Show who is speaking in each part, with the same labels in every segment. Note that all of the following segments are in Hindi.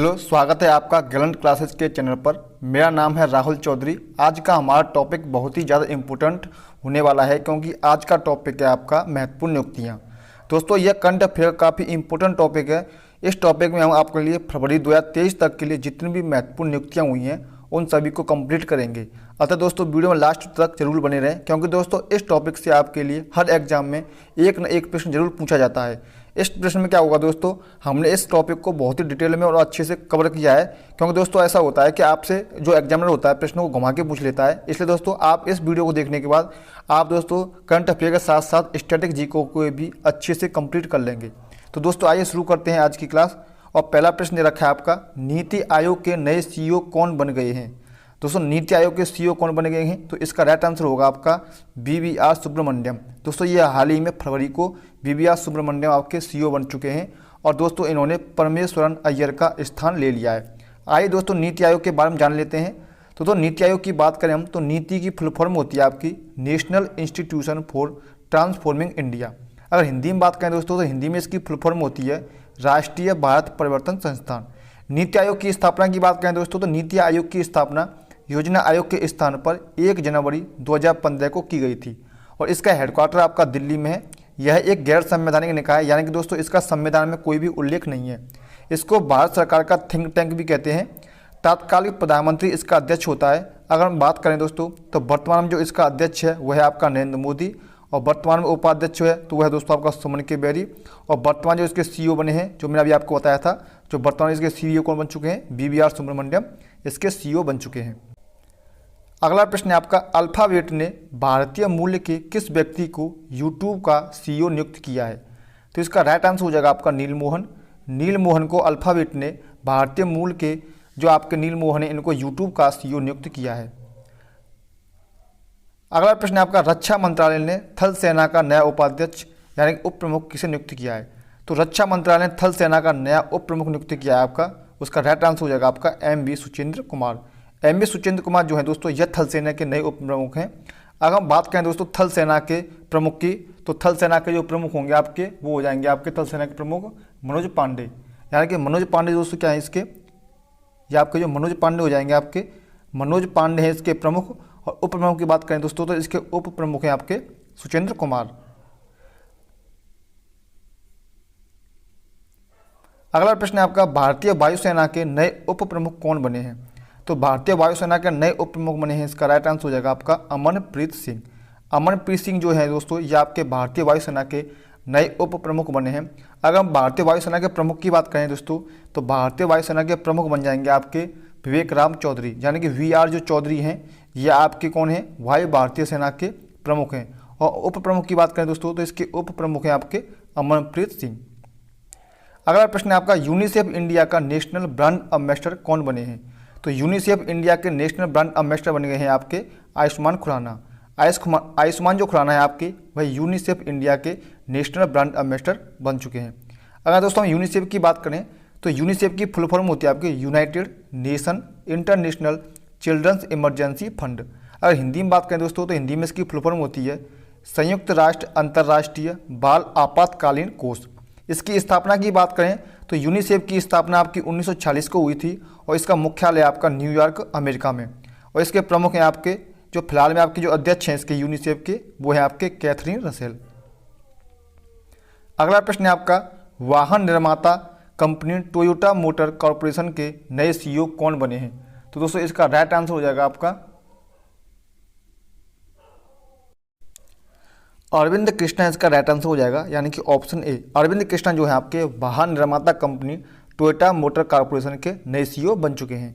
Speaker 1: हेलो, स्वागत है आपका गैलेंट क्लासेस के चैनल पर। मेरा नाम है राहुल चौधरी। आज का हमारा टॉपिक बहुत ही ज़्यादा इम्पोर्टेंट होने वाला है, क्योंकि आज का टॉपिक है आपका महत्वपूर्ण नियुक्तियाँ। दोस्तों, यह करंट अफेयर काफ़ी इम्पोर्टेंट टॉपिक है। इस टॉपिक में हम आपके लिए फरवरी 2023 तक के लिए जितनी भी महत्वपूर्ण नियुक्तियाँ हुई हैं उन सभी को कंप्लीट करेंगे। अतः दोस्तों, वीडियो में लास्ट तक जरूर बने रहें, क्योंकि दोस्तों इस टॉपिक से आपके लिए हर एग्जाम में एक न एक प्रश्न जरूर पूछा जाता है। इस प्रश्न में क्या होगा दोस्तों, हमने इस टॉपिक को बहुत ही डिटेल में और अच्छे से कवर किया है, क्योंकि दोस्तों ऐसा होता है कि आपसे जो एग्जामिनर होता है प्रश्नों को घुमा के पूछ लेता है। इसलिए दोस्तों आप इस वीडियो को देखने के बाद आप दोस्तों करंट अफेयर के साथ साथ स्टैटिक जीके को भी अच्छे से कंप्लीट कर लेंगे। तो दोस्तों आइए शुरू करते हैं आज की क्लास। और पहला प्रश्न दे रखा है आपका, नीति आयोग के नए सीईओ कौन बन गए हैं। दोस्तों नीति आयोग के सीईओ कौन बन गए हैं, तो इसका राइट आंसर होगा आपका वीवीआर सुब्रमण्यम। दोस्तों ये हाल ही में फरवरी को वीवीआर सुब्रमण्यम आपके सीईओ बन चुके हैं और दोस्तों इन्होंने परमेश्वरन अय्यर का स्थान ले लिया है। आइए दोस्तों नीति आयोग के बारे में जान लेते हैं। तो नीति आयोग की बात करें हम, तो नीति की फुल फॉर्म होती है आपकी national institution for transforming India. अगर हिंदी में बात करें दोस्तों, तो हिंदी में इसकी फुल फॉर्म होती है राष्ट्रीय भारत परिवर्तन संस्थान। नीति आयोग की स्थापना की बात करें दोस्तों, तो नीति आयोग की स्थापना योजना आयोग के स्थान पर 1 जनवरी 2015 को की गई थी और इसका हेडक्वार्टर आपका दिल्ली में है। यह एक गैर संवैधानिक निकाय है, यानी कि दोस्तों इसका संविधान में कोई भी उल्लेख नहीं है। इसको भारत सरकार का थिंक टैंक भी कहते हैं। तात्कालिक प्रधानमंत्री इसका अध्यक्ष होता है। अगर हम बात करें दोस्तों, तो वर्तमान में जो इसका अध्यक्ष है वह है आपका नरेंद्र मोदी और वर्तमान में उपाध्यक्ष है तो वह है दोस्तों आपका सुमन के बेरी। और वर्तमान जो इसके सीईओ बने हैं, जो मैंने अभी आपको बताया था, जो वर्तमान इसके सीईओ कौन बन चुके हैं, वीवीआर सुब्रमण्यम इसके सीईओ बन चुके हैं। अगला प्रश्न है आपका, अल्फाबेट ने भारतीय मूल्य के किस व्यक्ति को यूट्यूब का सीईओ नियुक्त किया है। तो इसका राइट आंसर हो जाएगा आपका नीलमोहन। नीलमोहन को अल्फाबेट ने भारतीय मूल के जो आपके नीलमोहन है इनको यूट्यूब का सीईओ नियुक्त किया है। अगला प्रश्न है आपका, रक्षा मंत्रालय ने थल सेना का नया उपाध्यक्ष यानी उप प्रमुख किसे नियुक्त किया है। तो रक्षा मंत्रालय ने थल सेना का नया उप प्रमुख नियुक्त किया है आपका, उसका राइट आंसर हो जाएगा आपका एम.वी. सुचेंद्र कुमार। एम.वी. सुचेंद्र कुमार जो है दोस्तों यह थल सेना के नए उप प्रमुख हैं। अगर हम बात करें दोस्तों थल सेना के प्रमुख की, तो थल सेना के जो प्रमुख होंगे आपके वो हो जाएंगे आपके थल सेना के प्रमुख मनोज पांडे। यानी कि मनोज पांडे दोस्तों क्या है इसके, ये आपके जो मनोज पांडे हो जाएंगे, आपके मनोज पांडे हैं इसके प्रमुख। और उप प्रमुख की बात करें दोस्तों, तो इसके उप प्रमुख हैं आपके सुचेंद्र कुमार। अगला प्रश्न है आपका, भारतीय वायुसेना के नए उप प्रमुख कौन बने हैं। तो भारतीय वायुसेना के नए उप प्रमुख बने हैं, इसका राइट आंसर हो जाएगा आपका अमनप्रीत सिंह। अमनप्रीत सिंह जो है दोस्तों ये आपके भारतीय वायुसेना के नए उप प्रमुख बने हैं। अगर हम भारतीय वायुसेना के प्रमुख की बात करें दोस्तों, तो भारतीय वायुसेना के प्रमुख बन जाएंगे आपके विवेक राम चौधरी, यानी कि वी.आर. जो चौधरी हैं ये आपके कौन हैं, वायु भारतीय सेना के प्रमुख हैं। और उप प्रमुख की बात करें दोस्तों, तो इसके उप प्रमुख हैं आपके अमनप्रीत सिंह। अगला प्रश्न है आपका, यूनिसेफ इंडिया का नेशनल ब्रांड एम्बेसडर कौन बने हैं। तो यूनिसेफ इंडिया के नेशनल ब्रांड एम्बेसडर बन गए हैं आपके आयुष्मान खुराना। आयुष्मान जो खुराना है आपके वह यूनिसेफ इंडिया के नेशनल ब्रांड एम्बेसडर बन चुके हैं। अगर दोस्तों हम यूनिसेफ की बात करें, तो यूनिसेफ की फुल फॉर्म होती है आपके United Nation International Children's Emergency Fund. अगर हिंदी में बात करें दोस्तों, तो हिंदी में इसकी फुल फॉर्म होती है संयुक्त राष्ट्र अंतर्राष्ट्रीय बाल आपातकालीन कोष। इसकी स्थापना की बात करें तो यूनिसेफ की स्थापना आपकी 1946 को हुई थी और इसका मुख्यालय आपका न्यूयॉर्क अमेरिका में। और इसके प्रमुख हैं आपके जो फिलहाल में आपके जो अध्यक्ष हैं इसके यूनिसेफ के, वो हैं आपके कैथरीन रसेल। अगला प्रश्न है आपका, वाहन निर्माता कंपनी टोयोटा मोटर कॉरपोरेशन के नए सीईओ कौन बने हैं। तो दोस्तों इसका राइट आंसर हो जाएगा आपका अरविंद कृष्णा। इसका राइट आंसर हो जाएगा, यानी कि ऑप्शन ए अरविंद कृष्णा जो है आपके वाहन निर्माता कंपनी टोयोटा मोटर कॉरपोरेशन के नए सीईओ बन चुके हैं।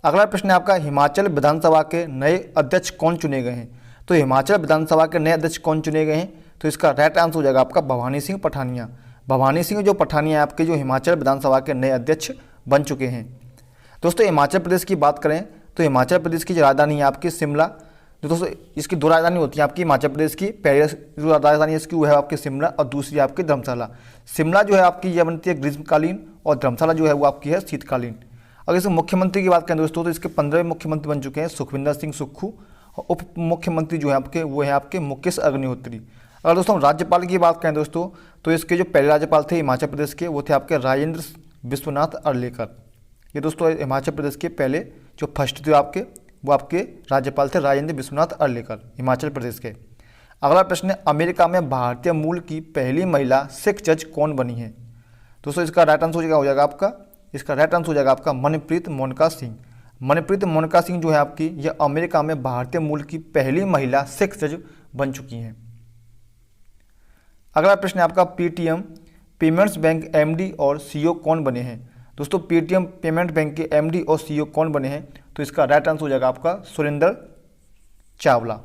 Speaker 1: अगला प्रश्न है आपका, हिमाचल विधानसभा के नए अध्यक्ष कौन चुने गए हैं। तो हिमाचल विधानसभा के नए अध्यक्ष कौन चुने गए हैं, तो इसका राइट आंसर हो जाएगा आपका भवानी सिंह पठानिया। भवानी सिंह जो पठानिया आपके जो हिमाचल विधानसभा के नए अध्यक्ष बन चुके हैं। दोस्तों हिमाचल प्रदेश की बात करें तो हिमाचल प्रदेश की जो राजधानी है आपकी शिमला। जो दोस्तों इसकी दो राजधानी होती हैं आपकी हिमाचल प्रदेश की, पहली जो राजधानी है इसकी वो है आपकी शिमला और दूसरी आपकी धर्मशाला। शिमला जो है आपकी यह बनती है ग्रीष्मकालीन और धर्मशाला जो है वो आपकी है शीतकालीन। अगर इसके मुख्यमंत्री की बात करें दोस्तों, तो इसके 15वें मुख्यमंत्री बन चुके हैं सुखविंदर सिंह सुक्खू और उप मुख्यमंत्री जो है आपके वो है आपके मुकेश अग्निहोत्री। अगर दोस्तों हम राज्यपाल की बात करें दोस्तों, तो इसके जो पहले राज्यपाल थे हिमाचल प्रदेश के वो थे आपके राजेंद्र विश्वनाथ अर्लेकर। ये दोस्तों हिमाचल प्रदेश के पहले जो फर्स्ट थे आपके, वो आपके राज्यपाल थे राजेंद्र विश्वनाथ अर्लेकर, हिमाचल प्रदेश के। अगला प्रश्न है, अमेरिका में भारतीय मूल की पहली महिला सिख जज कौन बनी है? दोस्तों इसका राइट आंसर हो जाएगा आपका, इसका राइट आंसर हो जाएगा आपका मनप्रीत मोनिका सिंह। मनप्रीत मोनिका सिंह जो है आपकी, यह अमेरिका में भारतीय मूल की पहली महिला सिख जज बन चुकी हैं। अगला प्रश्न है आपका, पेटीएम पेमेंट्स बैंक एमडी और सीईओ कौन बने हैं? दोस्तों पेटीएम पेमेंट बैंक के एमडी और सीईओ कौन बने हैं? तो इसका राइट आंसर हो जाएगा आपका सुरेंद्र चावला।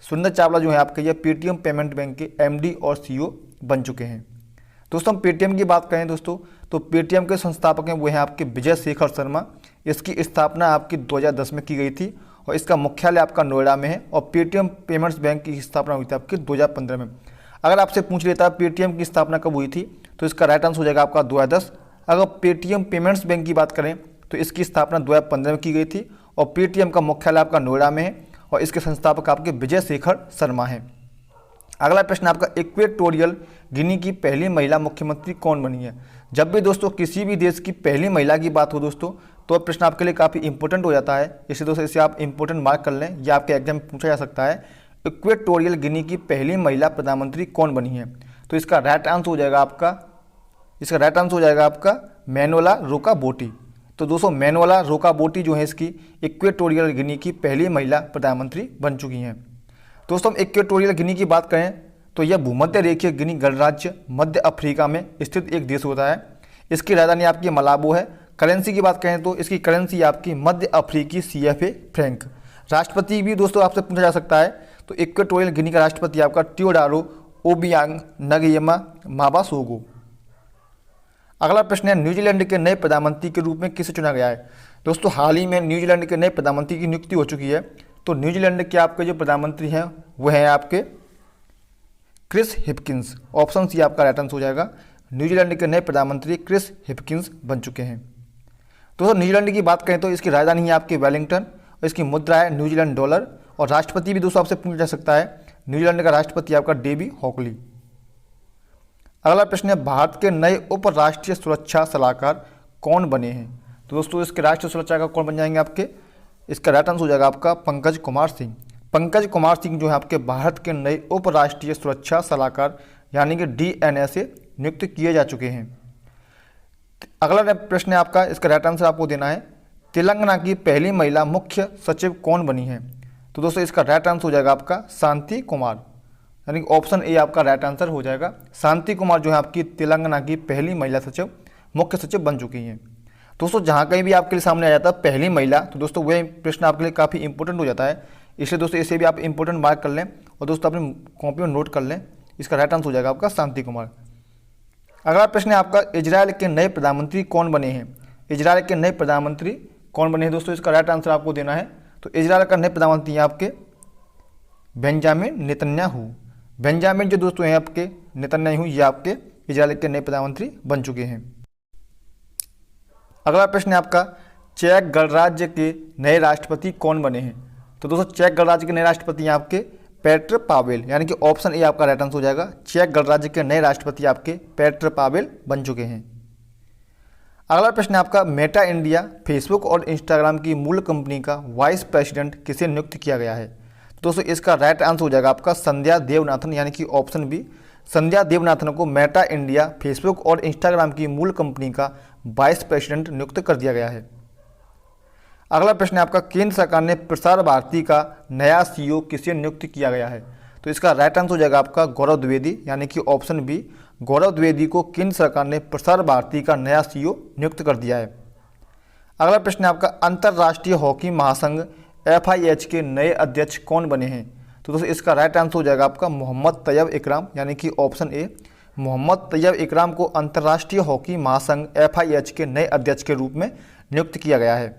Speaker 1: सुरेंद्र चावला जो है आपके, ये पेटीएम पेमेंट बैंक के एमडी और सीईओ बन चुके हैं। दोस्तों हम पेटीएम की बात करें दोस्तों, तो पेटीएम के संस्थापक हैं वो हैं आपके विजय शेखर शर्मा। इसकी स्थापना आपकी 2010 में की गई थी और इसका मुख्यालय आपका नोएडा में है। और पेटीएम पेमेंट्स बैंक की स्थापना हुई थी आपकी 2015 में। अगर आपसे पूछ लेता है पेटीएम की स्थापना कब हुई थी, तो इसका राइट आंसर हो जाएगा आपका 2010। अगर पेटीएम पेमेंट्स बैंक की बात करें तो इसकी स्थापना 2015 में की गई थी और पेटीएम का मुख्यालय आपका नोएडा में है और इसके संस्थापक आपके विजय शेखर शर्मा हैं। अगला प्रश्न आपका, इक्वेटोरियल गिनी की पहली महिला मुख्यमंत्री कौन बनी है? जब भी दोस्तों किसी भी देश की पहली महिला की बात हो दोस्तों, तो प्रश्न आपके लिए काफ़ी इंपॉर्टेंट हो जाता है। इसलिए दोस्तों इसे आप इंपॉर्टेंट मार्क कर लें, यह आपके एग्जाम में पूछा जा सकता है। इक्वेटोरियल गिनी की पहली महिला प्रधानमंत्री कौन बनी है? तो इसका राइट आंसर हो जाएगा आपका, मैनुअला रोका-बोटी। तो दोस्तों मैनुअला रोका-बोटी जो है इसकी इक्वेटोरियल गिनी की पहली महिला प्रधानमंत्री बन चुकी हैं। दोस्तों हम इक्वेटोरियल गिनी की बात करें तो यह भूमध्य रेखीय गिनी गणराज्य मध्य अफ्रीका में स्थित एक देश होता है। इसकी राजधानी आपकी मलाबो है। करेंसी की बात करें तो इसकी करेंसी आपकी मध्य अफ्रीकी CFA फ्रैंक। राष्ट्रपति भी दोस्तों आपसे पूछा जा सकता है, तो इक्वेटोरियल गिनी का राष्ट्रपति आपका टियोडारो ओबियांग नगयमा माबासोगो। अगला प्रश्न है, न्यूजीलैंड के नए प्रधानमंत्री के रूप में किसे चुना गया है? दोस्तों हाल ही में न्यूजीलैंड के नए प्रधानमंत्री की नियुक्ति हो चुकी है। तो न्यूजीलैंड के आपके जो प्रधानमंत्री हैं वो हैं आपके क्रिस हिपकिंस। ऑप्शन सी आपका राइट आंसर हो जाएगा। न्यूजीलैंड के नए प्रधानमंत्री क्रिस हिपकिंस बन चुके हैं। दोस्तों न्यूजीलैंड की बात करें तो इसकी राजधानी है आपकी वेलिंगटन और इसकी मुद्रा है न्यूजीलैंड डॉलर। और राष्ट्रपति भी दोस्तों आपसे पूछा जा सकता है, न्यूजीलैंड का राष्ट्रपति आपका डेवी हॉकली। अगला प्रश्न है, भारत के नए उप राष्ट्रीय सुरक्षा सलाहकार कौन बने हैं? तो दोस्तों इसके राष्ट्रीय सुरक्षा का कौन बन जाएंगे आपके? इसका राइट आंसर हो जाएगा आपका पंकज कुमार सिंह। पंकज कुमार सिंह जो है आपके भारत के नए उप राष्ट्रीय सुरक्षा सलाहकार यानी कि DNA से नियुक्त किए जा चुके हैं। अगला प्रश्न है आपका, इसका राइट आंसर आपको देना है, तेलंगाना की पहली महिला मुख्य सचिव कौन बनी है? तो दोस्तों इसका राइट आंसर हो जाएगा आपका शांति कुमार, यानी कि ऑप्शन ए आपका राइट आंसर हो जाएगा। शांति कुमार जो है आपकी तेलंगाना की पहली महिला सचिव मुख्य सचिव बन चुकी हैं। दोस्तों जहाँ कहीं भी आपके लिए सामने आ जाता है पहली महिला, तो दोस्तों वह प्रश्न आपके लिए काफ़ी इंपॉर्टेंट हो जाता है। इसलिए दोस्तों इसे भी आप इंपॉर्टेंट मार्क कर लें और दोस्तों अपनी कॉपी में नोट कर लें। इसका राइट आंसर हो जाएगा आपका शांति कुमार। अगला प्रश्न है आपका, इजराइल के नए प्रधानमंत्री कौन बने हैं? इजराइल के नए प्रधानमंत्री कौन बने हैं दोस्तों? इसका राइट आंसर आपको देना है। तो इजराइल का नए प्रधानमंत्री हैं आपके बेंजामिन नेतन्याहू। बेंजामिन जो दोस्तों हैं आपके नेतन्याहू, ये आपके इजराइल के नए प्रधानमंत्री बन चुके हैं। अगला प्रश्न है आपका, चेक गणराज्य के नए राष्ट्रपति कौन बने हैं? तो दोस्तों चेक गणराज्य के नए राष्ट्रपति हैं आपके पेट्र पावेल, यानी कि ऑप्शन ए आपका राइट आंसर हो जाएगा। चेक गणराज्य के नए राष्ट्रपति आपके पेट्र पावेल बन चुके हैं। अगला प्रश्न है आपका, मेटा इंडिया फेसबुक और इंस्टाग्राम की मूल कंपनी का वाइस प्रेसिडेंट किसे नियुक्त किया गया है? दोस्तों इसका राइट आंसर हो जाएगा आपका संध्या देवनाथन, यानी कि ऑप्शन बी। संध्या देवनाथन को मेटा इंडिया फेसबुक और इंस्टाग्राम की मूल कंपनी का वाइस प्रेसिडेंट नियुक्त कर दिया गया है। अगला प्रश्न है आपका, केंद्र सरकार ने प्रसार भारती का नया CEO किसे नियुक्त किया गया है? तो इसका राइट आंसर हो जाएगा आपका गौरव द्विवेदी, यानी कि ऑप्शन बी। गौरव द्विवेदी को केंद्र सरकार ने प्रसार भारती का नया CEO नियुक्त कर दिया है। अगला प्रश्न है आपका, अंतर्राष्ट्रीय हॉकी महासंघ FIH के नए अध्यक्ष कौन बने हैं? तो दोस्तों इसका राइट आंसर हो जाएगा आपका मोहम्मद तैयब इकराम, यानी कि ऑप्शन ए। मोहम्मद तैयब इकराम को अंतर्राष्ट्रीय हॉकी महासंघ FIH के नए अध्यक्ष के रूप में नियुक्त किया गया है।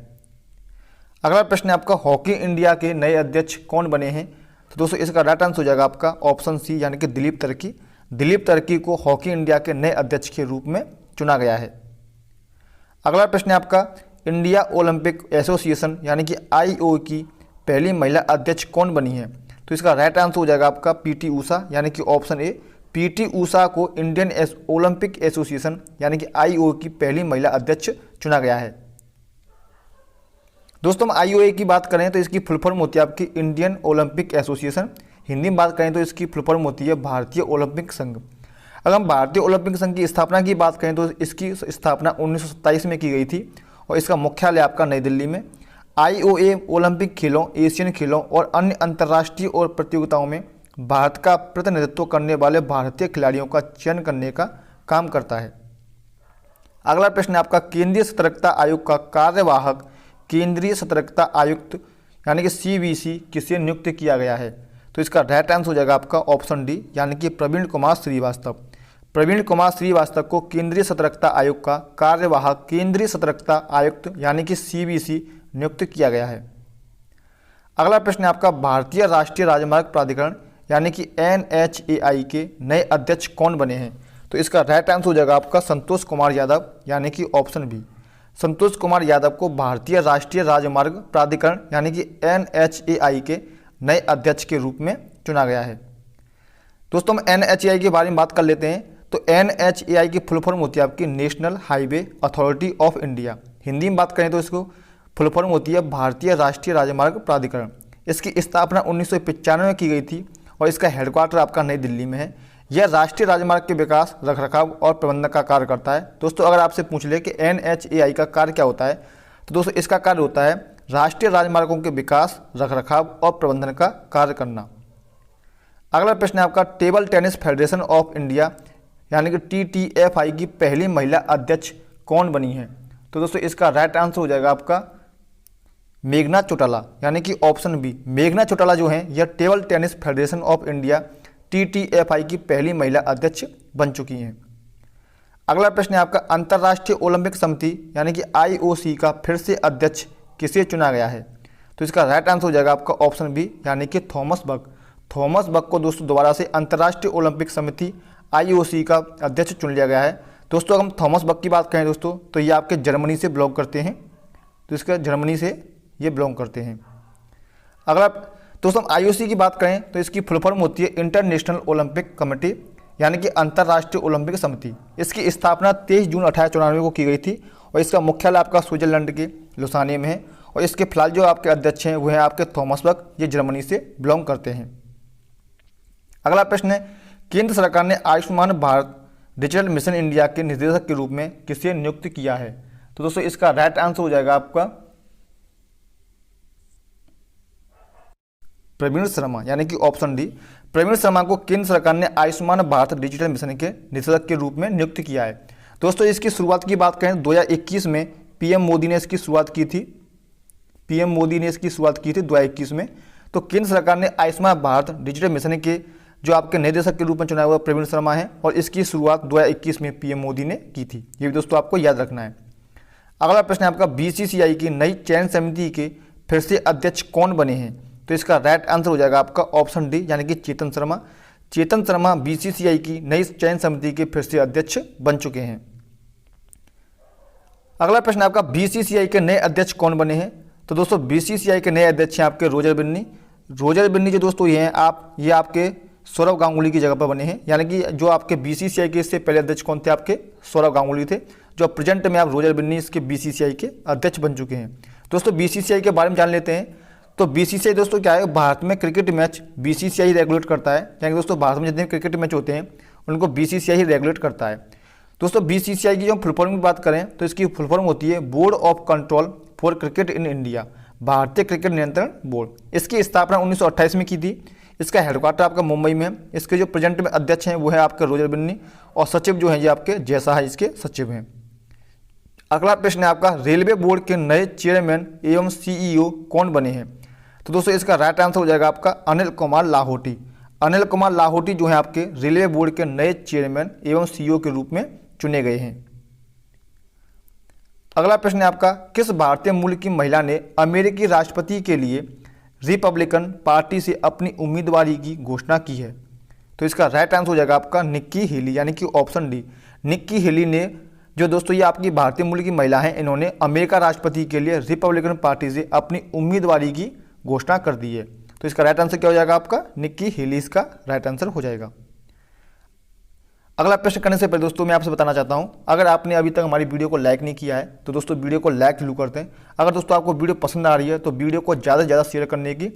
Speaker 1: अगला प्रश्न है आपका, हॉकी इंडिया के नए अध्यक्ष कौन बने हैं? तो दोस्तों इसका राइट आंसर हो जाएगा आपका ऑप्शन सी, यानी कि दिलीप तर्की। दिलीप तर्की को हॉकी इंडिया के नए अध्यक्ष के रूप में चुना गया है। अगला प्रश्न है आपका, इंडिया ओलंपिक एसोसिएशन यानी कि IOA की पहली महिला अध्यक्ष कौन बनी है? तो इसका राइट आंसर हो जाएगा आपका PT ऊषा, यानी कि ऑप्शन ए। PT ऊषा को इंडियन ओलंपिक एसोसिएशन यानी कि IOA की पहली महिला अध्यक्ष चुना गया है। दोस्तों हम IOA की बात करें तो इसकी फुल फॉर्म होती है आपकी इंडियन ओलंपिक एसोसिएशन। हिंदी में बात करें तो इसकी फुल फॉर्म होती है भारतीय ओलंपिक संघ। अगर हम भारतीय ओलंपिक संघ की स्थापना की बात करें तो इसकी स्थापना 1927 में की गई थी और इसका मुख्यालय आपका नई दिल्ली में। IOA ओलंपिक खेलों, एशियन खेलों और अन्य अंतर्राष्ट्रीय और प्रतियोगिताओं में भारत का प्रतिनिधित्व करने वाले भारतीय खिलाड़ियों का चयन करने का काम करता है। अगला प्रश्न है आपका, केंद्रीय सतर्कता आयोग का कार्यवाहक केंद्रीय सतर्कता आयुक्त यानी कि CVC किसे नियुक्त किया गया है? तो इसका राइट आंसर हो जाएगा आपका ऑप्शन डी यानी कि प्रवीण कुमार श्रीवास्तव। प्रवीण कुमार श्रीवास्तव को केंद्रीय सतर्कता आयोग का कार्यवाहक केंद्रीय सतर्कता आयुक्त यानी कि CVC नियुक्त किया गया है। अगला प्रश्न है आपका, भारतीय राष्ट्रीय राजमार्ग प्राधिकरण यानी कि NHAI के नए अध्यक्ष कौन बने हैं? तो इसका राइट आंसर हो जाएगा आपका संतोष कुमार यादव यानी कि ऑप्शन बी। संतोष कुमार यादव को भारतीय राष्ट्रीय राजमार्ग प्राधिकरण यानी कि NHAI के नए अध्यक्ष के रूप में चुना गया है। दोस्तों हम NHAI के बारे में बात कर लेते हैं। तो NHAI की फुल फॉर्म होती है आपकी national highway authority of India. Hindi में बात करें तो इसको फुल फॉर्म होती है भारतीय राष्ट्रीय राजमार्ग प्राधिकरण। इसकी स्थापना 1995 में की गई थी और इसका हेडक्वार्टर आपका नई दिल्ली में है। यह राष्ट्रीय राजमार्ग के विकास, रखरखाव और प्रबंधन का कार्य करता है। दोस्तों अगर आपसे पूछ ले कि NHAI का कार्य क्या होता है, तो दोस्तों इसका कार्य होता है राष्ट्रीय राजमार्गों के विकास, रखरखाव और प्रबंधन का कार्य करना। अगला प्रश्न है आपका, table tennis federation of India यानी कि TTFI की पहली महिला अध्यक्ष कौन बनी है? तो दोस्तों इसका राइट आंसर हो जाएगा आपका मेघना चौटाला यानी कि ऑप्शन बी। मेघना चौटाला जो है यह table tennis federation of India TTFI की पहली महिला अध्यक्ष बन चुकी हैं। अगला प्रश्न है आपका, अंतर्राष्ट्रीय ओलंपिक समिति यानी कि IOC का फिर से अध्यक्ष किसे चुना गया है? तो इसका राइट आंसर हो जाएगा आपका ऑप्शन बी यानी कि थॉमस बक। थॉमस बक को दोस्तों दोबारा से अंतर्राष्ट्रीय ओलंपिक समिति IOC का अध्यक्ष चुन लिया गया है। दोस्तों अगर हम थॉमस बक की बात करें दोस्तों तो ये आपके जर्मनी से बिलोंग करते हैं। तो इसका जर्मनी से ये बिलोंग करते हैं। अगला दोस्तों हम IOC की बात करें तो इसकी फुल फॉर्म होती है इंटरनेशनल ओलंपिक कमेटी यानी कि अंतर्राष्ट्रीय ओलंपिक समिति। इसकी स्थापना 23 जून 1894 को की गई थी और इसका मुख्यालय आपका स्विट्जरलैंड के लुसाने में है और इसके फिलहाल जो आपके अध्यक्ष हैं वो हैं आपके थॉमस बक, ये जर्मनी से बिलोंग करते हैं। अगला प्रश्न है, केंद्र सरकार ने Ayushman Bharat digital mission India के निदेशक के रूप में किसे नियुक्त किया है? तो दोस्तों इसका राइट आंसर हो जाएगा आपका प्रवीण शर्मा यानी कि ऑप्शन डी। प्रवीण शर्मा को केंद्र सरकार ने आयुष्मान भारत डिजिटल मिशन के निदेशक के रूप में नियुक्त किया है। दोस्तों इसकी शुरुआत की बात करें 2021 में PM मोदी ने इसकी शुरुआत की थी। PM मोदी ने इसकी शुरुआत की थी 2021 में। तो केंद्र सरकार ने आयुष्मान भारत डिजिटल मिशन के जो आपके निदेशक के रूप में चुना हुआ प्रवीण शर्मा है और इसकी शुरुआत 2021 में PM मोदी ने की थी। ये भी दोस्तों आपको याद रखना है। अगला प्रश्न है आपका, BCCI की नई चयन समिति के फिर से अध्यक्ष कौन बने हैं? तो इसका राइट आंसर हो जाएगा आपका ऑप्शन डी यानी कि चेतन शर्मा। चेतन शर्मा BCCI की नई चयन समिति के फिर से अध्यक्ष बन चुके हैं। अगला प्रश्न आपका, BCCI के नए अध्यक्ष कौन बने हैं? तो दोस्तों BCCI के नए अध्यक्ष हैं आपके रोजर बिन्नी। रोजर बिन्नी जो दोस्तों ये हैं ये आपके सौरव गांगुली की जगह पर बने हैं। यानी कि जो आपके BCCI के इससे पहले अध्यक्ष कौन थे? आपके सौरव गांगुली थे, जो प्रेजेंट में आप रोजर बिन्नी इसके BCCI के अध्यक्ष बन चुके हैं। दोस्तों BCCI के बारे में जान लेते हैं। तो BCCI दोस्तों क्या है, भारत में क्रिकेट मैच BCCI रेगुलेट करता है। यानी दोस्तों भारत में जितने क्रिकेट मैच होते हैं उनको BCCI ही रेगुलेट करता है। दोस्तों BCCI की जो फुल फॉर्म की बात करें तो इसकी फुल फॉर्म होती है board of control for cricket in India, भारतीय क्रिकेट नियंत्रण बोर्ड। इसकी स्थापना 1928 में की थी। इसका हेडक्वार्टर आपका मुंबई में है। इसके जो प्रेजेंट में अध्यक्ष हैं वो है आपके रोजर बिन्नी और सचिव जो हैं ये आपके जैसा है इसके सचिव हैं। अगला प्रश्न है आपका, रेलवे बोर्ड के नए चेयरमैन एवं CEO कौन बने हैं? तो दोस्तों इसका राइट आंसर हो जाएगा आपका अनिल कुमार लाहोटी। अनिल कुमार लाहोटी जो है आपके रेलवे बोर्ड के नए चेयरमैन एवं CEO के रूप में चुने गए हैं। अगला प्रश्न है आपका, किस भारतीय मूल की महिला ने अमेरिकी राष्ट्रपति के लिए रिपब्लिकन पार्टी से अपनी उम्मीदवारी की घोषणा की है? तो इसका राइट आंसर हो जाएगा आपका निक्की हेली यानी कि ऑप्शन डी। निक्की हेली ने जो दोस्तों ये आपकी भारतीय मूल की महिला हैं, इन्होंने अमेरिका राष्ट्रपति के लिए रिपब्लिकन पार्टी से अपनी उम्मीदवारी की घोषणा कर दी है। तो इसका राइट आंसर क्या हो जाएगा आपका निक्की हेली, इसका राइट आंसर हो जाएगा। अगला प्रश्न करने से पहले दोस्तों मैं आपसे बताना चाहता हूं, अगर आपने अभी तक हमारी वीडियो को लाइक नहीं किया है तो दोस्तों वीडियो को लाइक जरूर करते हैं। अगर दोस्तों आपको वीडियो पसंद आ रही है तो वीडियो को ज़्यादा से ज़्यादा शेयर करने की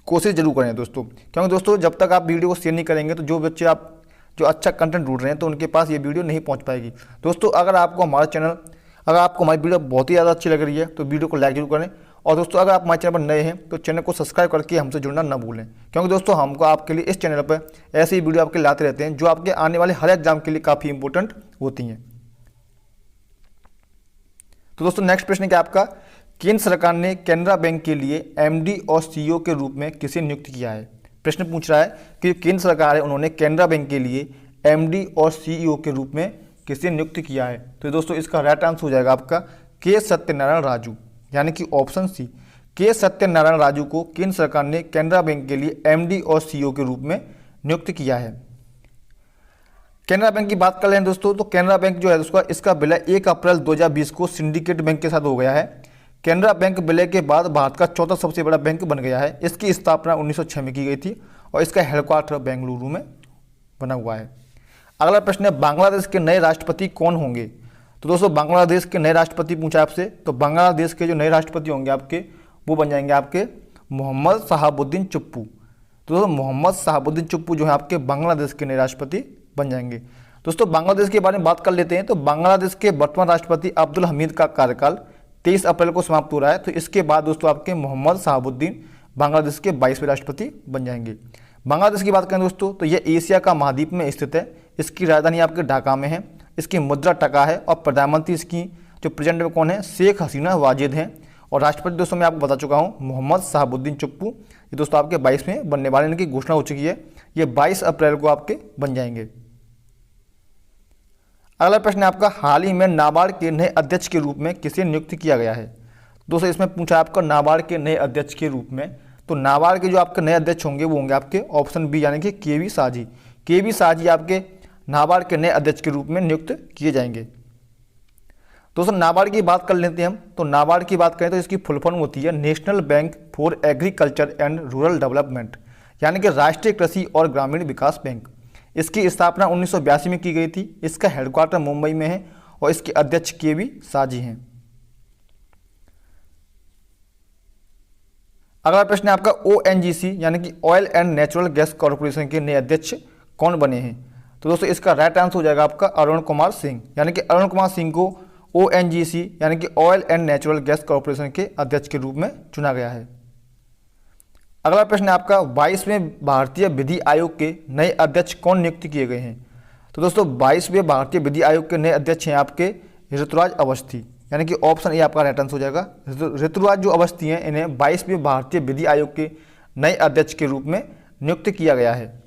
Speaker 1: कोशिश जरूर करें दोस्तों, क्योंकि दोस्तों जब तक आप वीडियो को शेयर नहीं करेंगे तो जो बच्चे आप जो अच्छा कंटेंट ढूंढ रहे हैं तो उनके पास ये वीडियो नहीं पहुँच पाएगी। दोस्तों अगर आपको हमारी वीडियो बहुत ही ज़्यादा अच्छी लग रही है तो वीडियो को लाइक जरूर करें। और दोस्तों अगर आप हमारे चैनल पर नए हैं तो चैनल को सब्सक्राइब करके हमसे जुड़ना ना भूलें, क्योंकि दोस्तों हमको आपके लिए इस चैनल पर ऐसी ही वीडियो आपके लाते रहते हैं जो आपके आने वाले हर एग्जाम के लिए काफ़ी इंपॉर्टेंट होती हैं। तो दोस्तों नेक्स्ट प्रश्न क्या आपका, केंद्र सरकार ने कैनरा बैंक के लिए एमडी और सीईओ के रूप में किसे नियुक्त किया है। प्रश्न पूछ रहा है कि केंद्र सरकार है उन्होंने कैनरा बैंक के लिए एमडी और सीईओ के रूप में किसे नियुक्त किया है। तो दोस्तों इसका राइट आंसर हो जाएगा आपका के सत्यनारायण राजू, यानी कि ऑप्शन सी, के सत्यनारायण राजू को केंद्र सरकार ने कैनरा बैंक के लिए एमडी और सीईओ के रूप में नियुक्त किया है। कैनरा बैंक की बात कर रहे हैं दोस्तों, तो कैनरा बैंक जो है इसका विलय 1 अप्रैल 2020 को सिंडिकेट बैंक के साथ हो गया है। कैनरा बैंक विलय के बाद भारत का चौथा सबसे बड़ा बैंक बन गया है। इसकी स्थापना 1906 में की गई थी और इसका हेडक्वार्टर बेंगलुरु में बना हुआ है। अगला प्रश्न है, बांग्लादेश के नए राष्ट्रपति कौन होंगे। तो दोस्तों बांग्लादेश के नए राष्ट्रपति पूछा आपसे, तो बांग्लादेश के जो नए राष्ट्रपति होंगे आपके वो बन जाएंगे आपके मोहम्मद शहाबुद्दीन चुप्पू। तो दोस्तों मोहम्मद शहाबुद्दीन चुप्पू जो है आपके बांग्लादेश के नए राष्ट्रपति बन जाएंगे। दोस्तों बांग्लादेश के बारे में बात कर लेते हैं, तो बांग्लादेश के वर्तमान राष्ट्रपति अब्दुल हमीद का कार्यकाल 23 अप्रैल को समाप्त हो रहा है। तो इसके बाद दोस्तों आपके मोहम्मद शहाबुद्दीन बांग्लादेश के 22वें राष्ट्रपति बन जाएंगे। बांग्लादेश की बात करें दोस्तों तो यह एशिया का महाद्वीप में स्थित है। इसकी राजधानी आपके ढाका में है। इसकी मुद्रा टका है और प्रधानमंत्री इसकी जो प्रेजेंट में कौन है, शेख हसीना वाजिद हैं। और राष्ट्रपति दोस्तों मैं आपको बता चुका हूँ मोहम्मद शहाबुद्दीन चुप्पू, ये दोस्तों आपके 22वें बनने वाले, इनकी घोषणा हो चुकी है, ये 22 अप्रैल को आपके बन जाएंगे। अगला प्रश्न है आपका, हाल ही में नाबार्ड के नए अध्यक्ष के रूप में किसे नियुक्त किया गया है। दोस्तों इसमें पूछा आपका नाबार्ड के नए अध्यक्ष के रूप में, तो नाबार्ड के जो आपके नए अध्यक्ष होंगे वो होंगे आपके ऑप्शन बी, यानी कि केवी साजी। केवी साजी आपके नाबार्ड के नए अध्यक्ष के रूप में नियुक्त किए जाएंगे। दोस्तों नाबार्ड की बात कर लेते हैं हम, तो नाबार्ड की बात करें तो इसकी फुल फॉर्म होती है national bank for agriculture and rural development, यानी कि राष्ट्रीय कृषि और ग्रामीण विकास बैंक। इसकी स्थापना 1982 में की गई थी। इसका हेडक्वार्टर मुंबई में है और इसके अध्यक्ष केवी साजी हैं। अगला प्रश्न है आपका, ओएनजीसी यानी कि oil and natural gas corporation के नए अध्यक्ष कौन बने हैं। तो दोस्तों इसका राइट आंसर हो जाएगा आपका अरुण कुमार सिंह, यानी कि अरुण कुमार सिंह को ओएनजीसी यानी कि oil and natural gas corporation के अध्यक्ष के रूप में चुना गया है। अगला प्रश्न है आपका, 22वें भारतीय विधि आयोग के नए अध्यक्ष कौन नियुक्त किए गए हैं। तो दोस्तों 22वें भारतीय विधि आयोग के नए अध्यक्ष हैं आपके ऋतुराज अवस्थी, यानी कि ऑप्शन ए आपका राइट आंसर हो जाएगा। ऋतुराज जो अवस्थी हैं इन्हें 22वें भारतीय विधि आयोग के नए अध्यक्ष के रूप में नियुक्त किया गया है।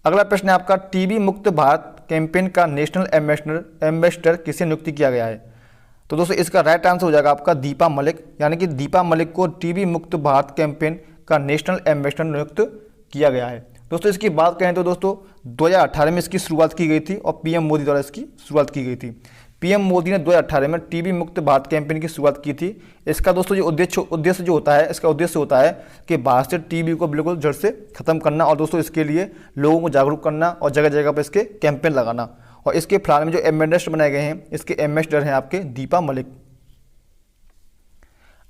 Speaker 1: अगला प्रश्न है आपका, टीबी मुक्त भारत कैंपेन का नेशनल एम्बेसडर किसे नियुक्त किया गया है। तो दोस्तों इसका राइट आंसर हो जाएगा आपका दीपा मलिक, यानी कि दीपा मलिक को टीबी मुक्त भारत कैंपेन का नेशनल एम्बेसडर नियुक्त किया गया है। दोस्तों इसकी बात करें तो दोस्तों 2018 में इसकी शुरुआत की गई थी और पीएम मोदी द्वारा इसकी शुरुआत की गई थी। पीएम मोदी ने 2018 में टीबी मुक्त भारत कैंपेन की शुरुआत की थी। इसका दोस्तों जो उद्देश्य जो होता है, इसका उद्देश्य होता है कि भारत से टीबी को बिल्कुल जड़ से खत्म करना और दोस्तों इसके लिए लोगों को जागरूक करना और जगह जगह पर इसके कैंपेन लगाना। और इसके फिलहाल में जो एम्बेसडर बनाए गए हैं, इसके एम्बेसडर हैं आपके दीपा मलिक।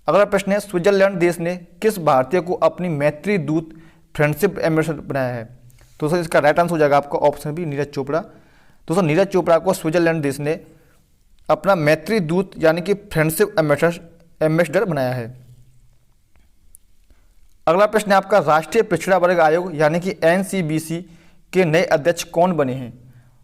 Speaker 1: अगला प्रश्न है, स्विट्जरलैंड देश ने किस भारतीय को अपनी मैत्री दूत फ्रेंडशिप एम्बेसडर बनाया है। तो दोस्तों इसका राइट आंसर हो जाएगा आपका ऑप्शन बी, नीरज चोपड़ा। दोस्तों नीरज चोपड़ा को स्विट्जरलैंड देश ने अपना मैत्री दूत यानी कि फ्रेंडशिप एम्बेसडर बनाया है। अगला प्रश्न है आपका, राष्ट्रीय पिछड़ा वर्ग आयोग यानी कि एनसीबीसी के नए अध्यक्ष कौन बने हैं।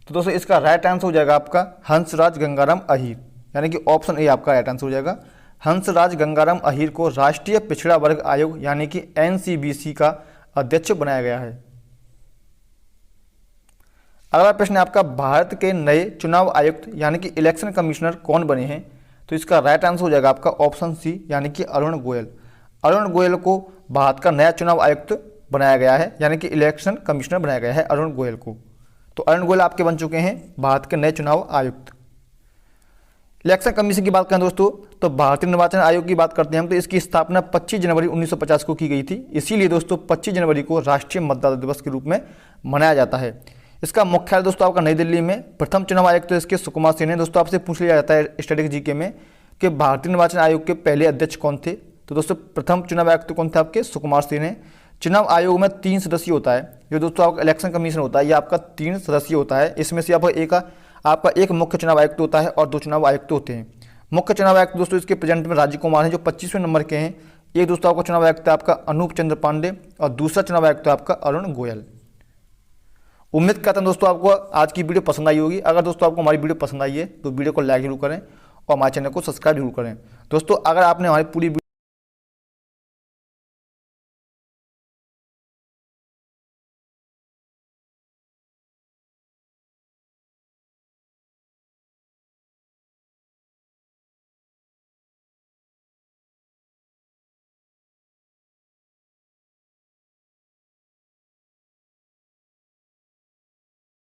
Speaker 1: तो दोस्तों इसका राइट आंसर हो जाएगा आपका हंसराज गंगाराम अहीर, यानी कि ऑप्शन ए आपका राइट आंसर हो जाएगा। हंसराज गंगाराम अहीर को राष्ट्रीय पिछड़ा वर्ग आयोग यानी कि एनसीबीसी का अध्यक्ष बनाया गया है। अगला प्रश्न है आपका, भारत के नए चुनाव आयुक्त यानी कि इलेक्शन कमिश्नर कौन बने हैं। तो इसका राइट आंसर हो जाएगा आपका ऑप्शन सी, यानी कि अरुण गोयल। अरुण गोयल को भारत का नया चुनाव आयुक्त बनाया गया है, यानी कि इलेक्शन कमिश्नर बनाया गया है अरुण गोयल को। तो अरुण गोयल आपके बन चुके हैं भारत के नए चुनाव आयुक्त। इलेक्शन कमीशन की बात करें दोस्तों, तो भारतीय निर्वाचन आयोग की बात करते हैं हम, तो इसकी स्थापना 25 जनवरी 1950 को की गई थी। इसीलिए दोस्तों 25 जनवरी को राष्ट्रीय मतदाता दिवस के रूप में मनाया जाता है। इसका मुख्यालय दोस्तों आपका नई दिल्ली में। प्रथम चुनाव आयुक्त तो इसके सुकुमार सेन है। दोस्तों आपसे पूछ लिया जाता है स्टैटिक जीके में कि भारतीय निर्वाचन आयोग के पहले अध्यक्ष कौन थे, तो दोस्तों प्रथम चुनाव आयुक्त कौन थे आपके, सुकुमार सेन है। चुनाव आयोग में 3 सदस्य होता है, जो दोस्तों आपका इलेक्शन कमीशन होता है, ये आपका 3 सदस्य होता है। इसमें से आपका एक मुख्य चुनाव आयुक्त होता है और 2 चुनाव आयुक्त होते हैं। मुख्य चुनाव आयुक्त दोस्तों इसके प्रेजेंट में राजीव कुमार हैं, जो 25वें नंबर के हैं। एक दोस्तों आपका चुनाव आयुक्त है आपका अनूप चंद्र पांडे और दूसरा चुनाव आयुक्त है आपका अरुण गोयल। उम्मीद करता हूं दोस्तों आपको आज की वीडियो पसंद आई होगी। अगर दोस्तों आपको हमारी वीडियो पसंद आई है तो वीडियो को लाइक जरूर करें और हमारे चैनल को सब्सक्राइब जरूर करें। दोस्तों अगर आपने हमारी पूरी